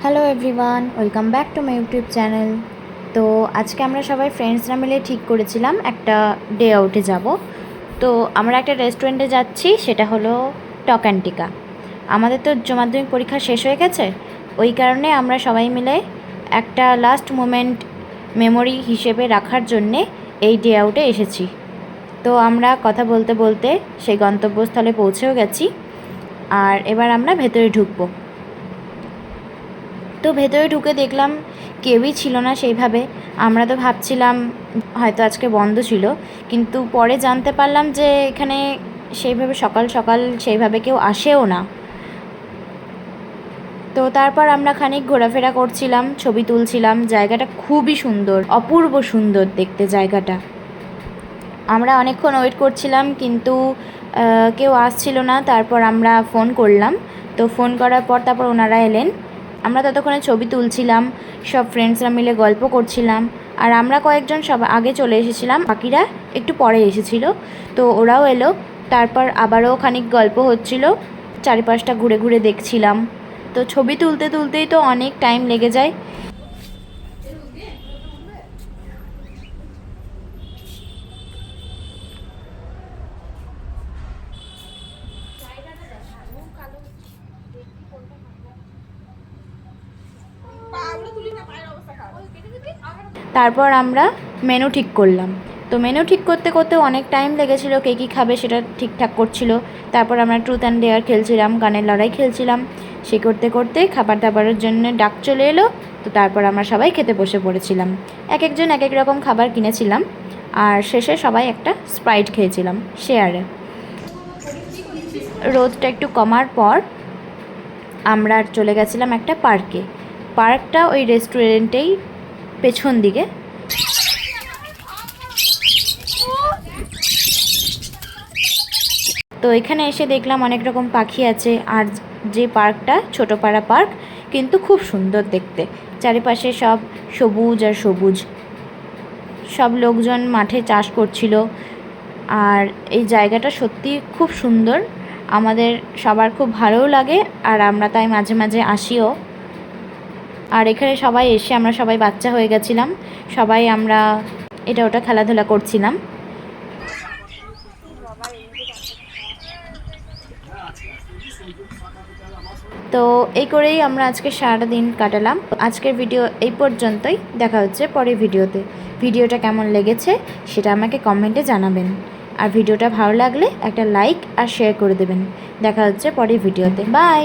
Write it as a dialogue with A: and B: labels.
A: Hello everyone, welcome back to my YouTube channel. তো আজকে আমরা সবাই ফ্রেন্ডসরা মিলে ঠিক করেছিলাম একটা ডে আউটে যাব। তো আমরা একটা রেস্টুরেন্টে যাচ্ছি, সেটা হলো টকান্টিকা। আমাদের তো উচ্চ মাধ্যমিক পরীক্ষা শেষ হয়ে গেছে, ওই কারণে আমরা সবাই মিলে একটা লাস্ট মোমেন্ট মেমোরি হিসেবে রাখার জন্যে এই ডে আউটে এসেছি। তো আমরা কথা বলতে বলতে সেই গন্তব্যস্থলে পৌঁছেও গেছি, আর এবার আমরা ভেতরে ঢুকবো। তো ভেতরে ঢুকে দেখলাম কেউই ছিল না সেইভাবে। আমরা তো ভাবছিলাম হয়তো আজকে বন্ধ ছিল, কিন্তু পরে জানতে পারলাম যে এখানে সেইভাবে সকাল সকাল সেইভাবে কেউ আসেও না। তো তারপর আমরা খানিক ঘোরাফেরা করছিলাম, ছবি তুলছিলাম। জায়গাটা খুবই সুন্দর, অপূর্ব সুন্দর দেখতে জায়গাটা। আমরা অনেকক্ষণ ওয়েট করছিলাম, কিন্তু কেউ আসছিল না। তারপর আমরা ফোন করলাম, তো ফোন করার পর তারপর ওনারা এলেন। আমরা ততক্ষণে ছবি তুলছিলাম, সব ফ্রেন্ডসরা মিলে গল্প করছিলাম। আর আমরা কয়েকজন সব আগে চলে এসেছিলাম, বাকিরা একটু পরে এসেছিলো। তো ওরাও এলো, তারপর আবারও খানিক গল্প হচ্ছিল, চারিপাশটা ঘুরে ঘুরে দেখছিলাম। তো ছবি তুলতে তুলতেই তো অনেক টাইম লেগে যায়। তারপর আমরা মেনু ঠিক করলাম। তো মেনু ঠিক করতে করতে অনেক টাইম লেগেছিলো, কে কী খাবে সেটা ঠিকঠাক করছিল। তারপর আমরা ট্রুথ অ্যান্ড ডেয়ার খেলছিলাম, গানের লড়াই খেলছিলাম। সে করতে করতে খাবার দাবারের জন্য ডাক চলে এলো। তো তারপর আমরা সবাই খেতে বসে পড়েছিলাম। এক একজন এক এক রকম খাবার কিনেছিলাম, আর শেষে সবাই একটা স্প্রাইট খেয়েছিলাম শেয়ারে। রোদটা একটু কমার পর আমরা চলে গেছিলাম একটা পার্কে। পার্কটা ওই রেস্টুরেন্টেই পেছন দিকে। তো এখানে এসে দেখলাম অনেক রকম পাখি আছে। আর যে পার্কটা ছোটোপাড়া পার্ক, কিন্তু খুব সুন্দর দেখতে। চারিপাশে সব সবুজ আর সবুজ। সব লোকজন মাঠে চাষ করছিল। আর এই জায়গাটা সত্যি খুব সুন্দর, আমাদের সবার খুব ভালোও লাগে, আর আমরা তাই মাঝে মাঝে আসিও। আর এখানে সবাই এসে আমরা সবাই বাচ্চা হয়ে গেছিলাম, সবাই আমরা এটা ওটা খেলাধুলা করছিলাম। তো এই করেই আমরা আজকে সারাটা দিন কাটালাম। আজকের ভিডিও এই পর্যন্তই, দেখা হচ্ছে পরের ভিডিওতে। ভিডিওটা কেমন লেগেছে সেটা আমাকে কমেন্টে জানাবেন, আর ভিডিওটা ভালো লাগলে একটা লাইক আর শেয়ার করে দেবেন। দেখা হচ্ছে পরের ভিডিওতে। বাই।